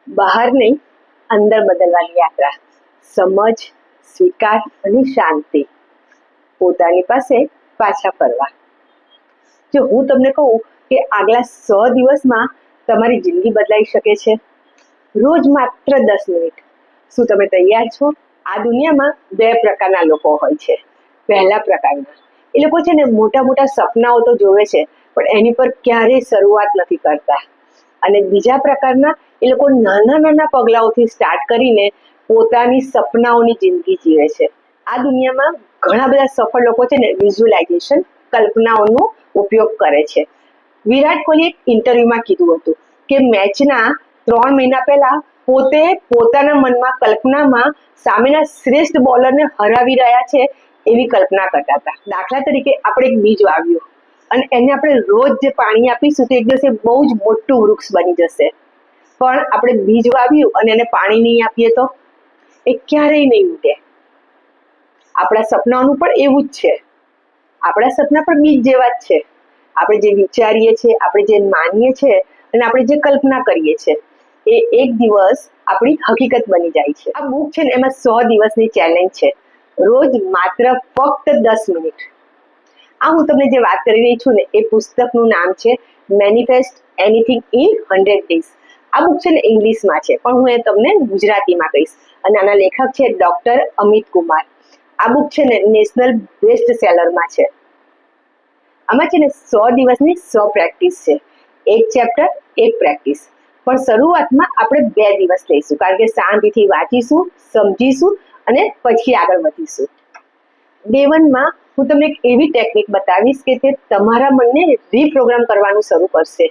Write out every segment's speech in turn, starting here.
બહાર નહીં, અંદર બદલવાની યાત્રા. સમજ, સ્વીકાર અને શાંતિ. પોતાની પાસે પાછા ફરવા. જો હું તમને કહું કે આગલા 100 દિવસમાં તમારી જિંદગી બદલાઈ શકે છે, રોજ માત્ર 10 મિનિટ. શું તમે તૈયાર છો? આ દુનિયામાં 2 પ્રકારના લોકો હોય છે. પહેલા પ્રકારના એ લોકો છે ને મોટા મોટા સપનાઓ તો જોવે છે, પણ એની પર ક્યારેય શરૂઆત નથી કરતા. અને બીજા પ્રકારના એ લોકો નાના નાના પગલાઓથી સ્ટાર્ટ કરીને પોતાની સપનાઓની જિંદગી જીવે છે. આ દુનિયામાં ઘણા બધા સફળ લોકો છે ને વિઝ્યુઅલાઇઝેશન, કલ્પનાઓનો ઉપયોગ કરે છે. વિરાટ કોહલી એક ઇન્ટરવ્યુમાં કીધું હતું કે મેચના 3 મહિના પહેલા પોતે પોતાના મનમાં કલ્પનામાં સામેના શ્રેષ્ઠ બોલરને હરાવી રહ્યા છે એવી કલ્પના કરતા હતા. દાખલા તરીકે આપણે એક બીજ વાવ્યું અને એને આપણે રોજ જે પાણી આપીશું તો એક દિવસે બહુ જ મોટું વૃક્ષ બની જશે. પણ આપણે બીજ વાવ્યું અને એને પાણી નહીં આપીએ તો એ ક્યારેય નહીં ઉગે. આપણા સપનાઓનું પણ એવું જ છે. આપણા સપના પણ બીજ જેવા જ છે. આપણે જે વિચારીએ છીએ, આપણે જે માનીએ છીએ અને આપણે જે કલ્પના કરીએ છીએ એ એક દિવસ આપણી હકીકત બની જાય છે. આ બુક છે ને એમાં 100 દિવસની ચેલેન્જ છે. રોજ માત્ર ફક્ત 10 મિનિટ. આ હું તમને જે વાત કરી રહી છું ને એ પુસ્તકનું નામ છે મેનિફેસ્ટ એનીથિંગ ઇન 100 ડેઝ. આ બુક છે ને ઇંગ્લિશમાં છે, પણ હું એ તમને ગુજરાતીમાં કહીશ. અને આના લેખક છે ડોક્ટર અમિત કુમાર. આ બુક છે ને નેશનલ બેસ્ટ સેલરમાં છે. આમાં છે ને 100 દિવસની 100 પ્રેક્ટિસ છે. એક ચેપ્ટર, એક પ્રેક્ટિસ. પણ શરૂઆતમાં આપણે 2 દિવસ લઈશું, કારણ કે શાંતિથી વાંચીશું, સમજીશું અને પછી આગળ વધીશું. ડે 1માં હું તમને એક એવી ટેકનિક બતાવીશ કે તે તમારા મનને રીપ્રોગ્રામ કરવાનું શરૂ કરશે.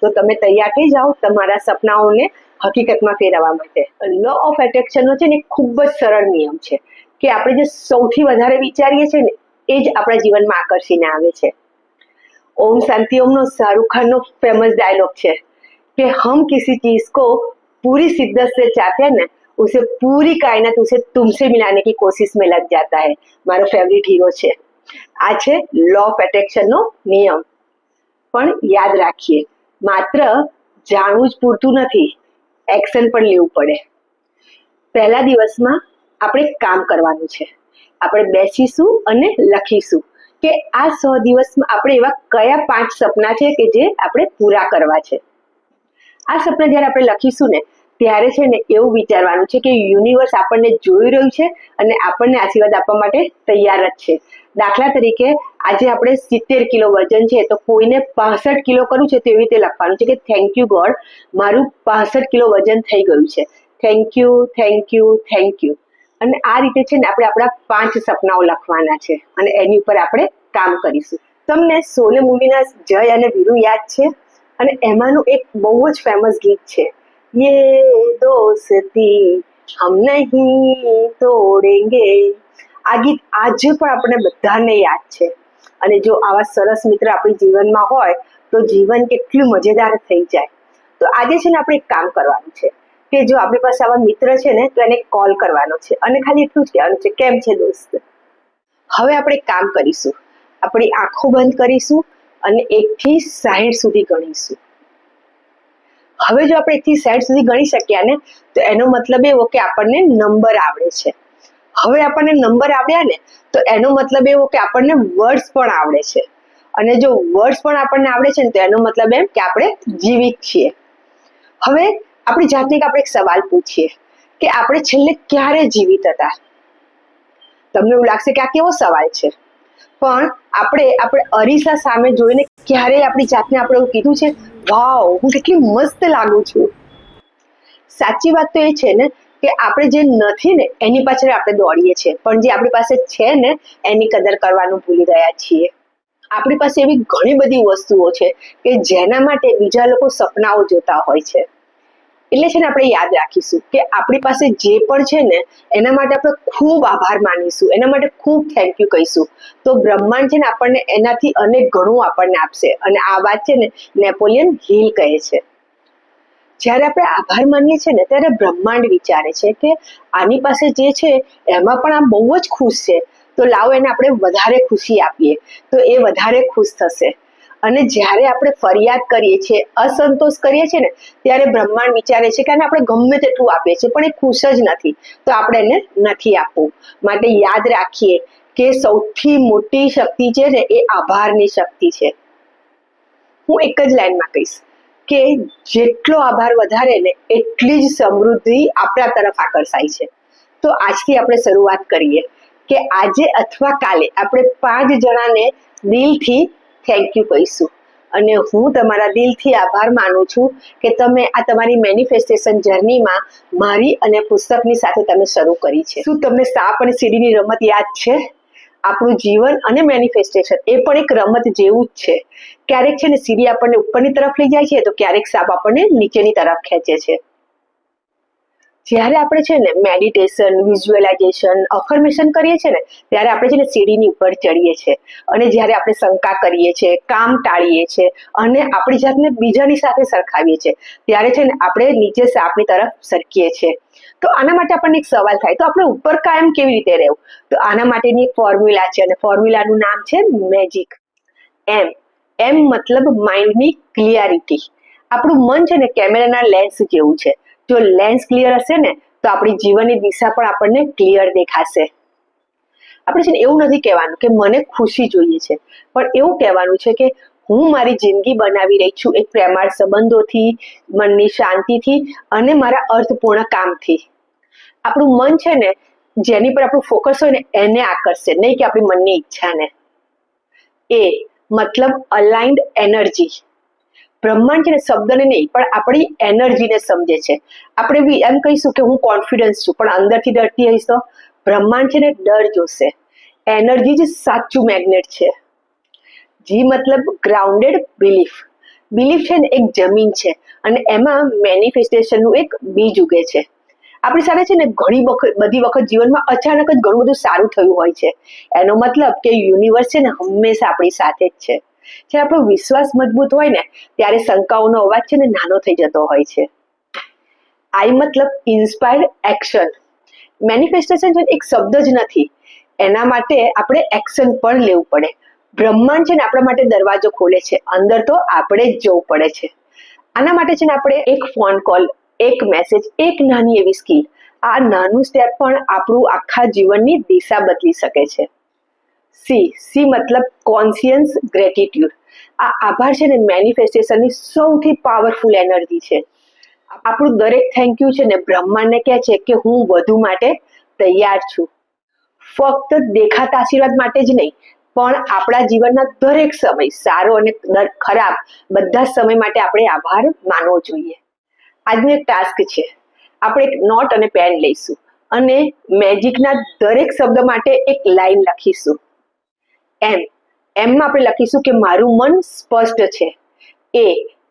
તો તમે તૈયાર થઈ જાઓ તમારા સપનાઓને હકીકતમાં ફેરવવા માટે. લો ઓફ એટ્રેક્શનનો છે ને ખૂબ જ સરળ નિયમ છે કે આપણે જે સૌથી વધારે વિચારીએ છીએ ને એ જ આપણા જીવનમાં આકર્ષીને આવે છે. ઓમ શાંતિ ઓમનો શાહરુખ ખાનનો ફેમસ ડાયલોગ છે कि हम किसी चीज को पूरी शिद्दत से चाहते हैं ना, उसे पूरी कायनात उसे तुमसे मिलाने की कोशिश में लग जाता है. મારો ફેવરિટ હીરો છે. આ છે લો ઓફ એટ્રેક્શનનો નિયમ. પણ યાદ રાખીએ, માત્ર જાણવું જ પૂરતું નથી, એક્શન પણ લેવું પડે. પહેલા દિવસમાં આપણે કામ કરવાનું છે. આપણે બેસીશું અને લખીશું કે આ 100 દિવસમાં આપણે એવા કયા 5 સપના છે કે જે આપણે પૂરા કરવા છે. આ સપના જ્યારે આપણે લખીશું ને ત્યારે છે ને એવું વિચારવાનું છે કે યુનિવર્સ આપણને જોઈ રહ્યું છે અને આપણને આશીર્વાદ આપવા માટે તૈયાર જ છે. દાખલા તરીકે આજે આપણે 70 કિલો વજન છે તો કોઈને 65 કિલો કરવું છે તો એવી રીતે લખવાનું છે કે થેન્ક યુ ગોડ, મારું 65 કિલો વજન થઈ ગયું છે. Thank you, thank you, thank you. અને આ રીતે છે ને આપણે આપણા 5 સપનાઓ લખવાના છે અને એની ઉપર આપણે કામ કરીશું. તમને શોલે મૂવીના જય અને વીરુ યાદ છે? અને એમાંનું એક બહુ જ ફેમસ ગીત છે, યે દોસ્તી હમ નહીં તોડેંગે. આ ગીત આજે પણ આપણે બધાને યાદ છે. અને જો આવા સરસ મિત્ર આપણી જીવનમાં હોય તો જીવન કેટલું મજેદાર થઈ જાય. તો આજે છે ને આપણે એક કામ કરવાનું છે કે જો આપણી પાસે આવા મિત્ર છે ને તો એને કોલ કરવાનો છે અને ખાલી એટલું જ કહેવાનું છે, કેમ છે દોસ્ત. હવે આપણે એક કામ કરીશું, આપણી આંખો બંધ કરીશું અને 1 થી 60 સુધી ગણીશું. હવે જો આપણે 1 થી 60 સુધી ગણી શક્યા ને તો એનો મતલબ એવો કે આપણને નંબર આવડે છે. હવે આપણને નંબર આવડ્યા ને તો એનો મતલબ એવો કે આપણને વર્ડ્સ પણ આવડે છે. અને જો વર્ડ્સ પણ આપણને આવડે છે ને તો એનો મતલબ એમ કે આપણે જીવિત છીએ. હવે આપણી જાતને આપણે એક સવાલ પૂછીએ કે આપણે છેલ્લે ક્યારે જીવિત હતા? તમને એવું લાગશે કે આ કેવો સવાલ છે, પણ આપણે અરીસા સામે જોઈને ક્યારેય આપણી જાતને આપણે એવું કીધું છે, વાવ હું કેટલી મસ્ત લાગુ છું? સાચી વાત તો એ છે ને કે આપણે જે નથી ને એની પાછળ આપણે દોડીએ છીએ, પણ જે આપણી પાસે છે ને એની કદર કરવાનું ભૂલી ગયા છીએ. આપણી પાસે એવી ઘણી બધી વસ્તુઓ છે કે જેના માટે બીજા લોકો સપનાઓ જોતા હોય છે. એટલે છે ને આપણે યાદ રાખીશું કે આપણી પાસે જે પણ છે ને એના માટે આપણે ખૂબ આભાર માનીશું, એના માટે ખૂબ થેન્ક યુ કહીશું. તો બ્રહ્માંડ છે ને આપણને એનાથી અનેક ઘણું આપણને આપશે. અને આ વાત છે ને નેપોલિયન હિલ કહે છે. જ્યારે આપણે આભાર માનીએ છીએ ને ત્યારે બ્રહ્માંડ વિચારે છે કે આની પાસે જે છે એમાં પણ આ બહુ જ ખુશ છે, તો લાવો એને આપણે વધારે ખુશી આપીએ તો એ વધારે ખુશ થશે. અને જ્યારે આપણે ફરિયાદ કરીએ છીએ, અસંતોષ કરીએ છીએ ને, ત્યારે બ્રહ્માંડ વિચારે છે કે આપણે ગમે તેટલું આપીએ છીએ પણ એ ખુશ જ નથી, તો આપણે એને નથી આપવું. માટે યાદ રાખીએ કે સૌથી મોટી શક્તિ છે ને એ આભારની શક્તિ છે. હું એક જ લાઈનમાં કહીશ કે જેટલો આભાર વધારે ને એટલી જ સમૃદ્ધિ આપણા તરફ આકર્ષાય છે. તો આજથી આપણે શરૂઆત કરીએ કે આજે અથવા કાલે આપણે 5 જણાને દિલથી થેન્ક યુ કહીશું. અને હું તમારા દિલથી આભાર માનું છું કે તમે આ તમારી મેનિફેસ્ટેશન જર્નીમાં મારી અને પુસ્તકની સાથે તમે શરૂ કરી છે. શું તમને સાપ અને સીડીની રમત યાદ છે? આપણું જીવન અને મેનિફેસ્ટેશન એ પણ એક રમત જેવું જ છે. ક્યારેક છે ને સીડી આપણને ઉપરની તરફ લઈ જાય છે, તો ક્યારેક સાપ આપણને નીચેની તરફ ખેંચે છે. જ્યારે આપણે છે ને મેડિટેશન, વિઝ્યુઅલાઇઝેશન, અફર્મેશન કરીએ છીએ ને, ત્યારે આપણે છે ને સીડીની ઉપર ચડીએ છીએ. અને જ્યારે આપણે શંકા કરીએ છીએ, કામ ટાળીએ છીએ અને આપણી જાતને બીજાની સાથે સરખાવીએ છીએ, ત્યારે છે ને આપણે નીચે સાપની તરફ સરકીએ છીએ. તો આના માટે આપણને એક સવાલ થાય, તો આપણે ઉપર કાયમ કેવી રીતે રહેવું? તો આના માટેની એક ફોર્મ્યુલા છે અને ફોર્મ્યુલાનું નામ છે મેજિક. એમ મતલબ માઇન્ડની ક્લિયરિટી. આપણું મન છે ને કેમેરાના લેન્સ જેવું છે. જો લેન્સ ક્લિયર હશે ને તો આપણી જીવનની દિશા પણ આપણને ક્લિયર દેખાશે. આપણે છે ને એવું નથી કહેવાનું કે મને ખુશી જોઈએ છે, પણ એવું કહેવાનું છે કે હું મારી જિંદગી બનાવી રહી છું એક પ્રેમાળ સંબંધોથી, મનની શાંતિથી અને મારા અર્થપૂર્ણ કામથી. આપણું મન છે ને જેની પર આપણું ફોકસ હોય ને એને આકર્ષશે, નહીં કે આપણી મનની ઈચ્છાને. એ મતલબ અલાઇન્ડ એનર્જી. બ્રહ્માંડ છે ને શબ્દને નહીં પણ આપણી એનર્જીને સમજે છે. આપણે બી એમ કહીશું કે હું કોન્ફિડન્સ છું, પણ અંદરથી ડરતી હઈશ તો બ્રહ્માંડ છે ને ડર જોશે. એનર્જી જ સાચું મેગ્નેટ છે. જી મતલબ ગ્રાઉન્ડેડ બિલીફ. બિલીફ છે ને એક જમીન છે અને એમાં મેનિફેસ્ટેશનનું એક બીજ ઉગે છે. આપણી સાથે છે ને બધી વખત જીવનમાં અચાનક જ ઘણું બધું સારું થયું હોય છે. એનો મતલબ કે યુનિવર્સ છે ને હંમેશા આપણી સાથે જ છે. જ્યારે આપણો વિશ્વાસ મજબૂત હોય ને ત્યારે શંકાઓનો અવાજ છે ને નાનો થઈ જતો હોય છે. આઈ મતલબ ઇન્સ્પાયર્ડ એક્શન. મેનિફેસ્ટેશન છે એક શબ્દ જ નથી, એના માટે આપણે એક્શન પણ લેવું પડે. બ્રહ્માંડ છે ને આપણા માટે દરવાજો ખોલે છે, અંદર તો આપણે જ જવું પડે છે. આના માટે છે ને આપણે એક ફોન કોલ, એક મેસેજ, એક નાની એવી સ્કીલ, આ નાનું સ્ટેપ પણ આપણું આખા જીવનની દિશા બદલી શકે છે. સી મતલબ કોન્શિયસ ગ્રેટિટ્યુડ. આ આભાર છે ને મેનિફેસ્ટેશનની સૌથી પાવરફુલ એનર્જી છે. આપણું દરેક થેન્ક યુ છે ને બ્રહ્માંડને કહે છે કે હું વધુ માટે તૈયાર છું. ફક્ત દેખાતા આશીર્વાદ માટે જ નહીં, પણ આપણા જીવનના દરેક સમય, સારો અને ખરાબ, બધા સમય માટે આપણે આભાર માનવો જોઈએ. આજનું એક ટાસ્ક છે, આપણે એક નોટ અને પેન લઈશું અને મેજિકના દરેક શબ્દ માટે એક લાઈન લખીશું. એમમાં આપણે લખીશું કે મારું મન સ્પષ્ટ છે.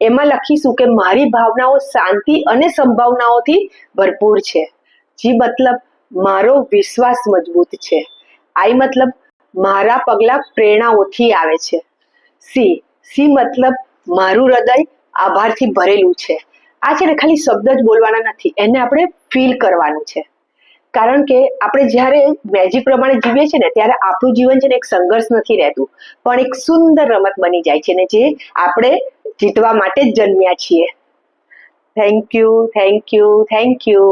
એમાં લખીશું કે મારી ભાવનાઓ શાંતિ અને સંભાવનાઓથી ભરપૂર છે. જી મતલબ મારો વિશ્વાસ મજબૂત છે. આઈ મતલબ મારા પગલા પ્રેરણાઓથી આવે છે. સી મતલબ મારું હૃદય આભારથી ભરેલું છે. આ છે ને ખાલી શબ્દ જ બોલવાના નથી, એને આપણે ફીલ કરવાનું છે. કારણ કે આપણે જ્યારે મેજિક પ્રમાણે જીવીએ છીએ ને ત્યારે આપણું જીવન છે ને એક સંઘર્ષ નથી રહેતું, પણ એક સુંદર રમત બની જાય છે ને જે આપણે જીતવા માટે જ જન્મ્યા છીએ. Thank you, thank you, thank you.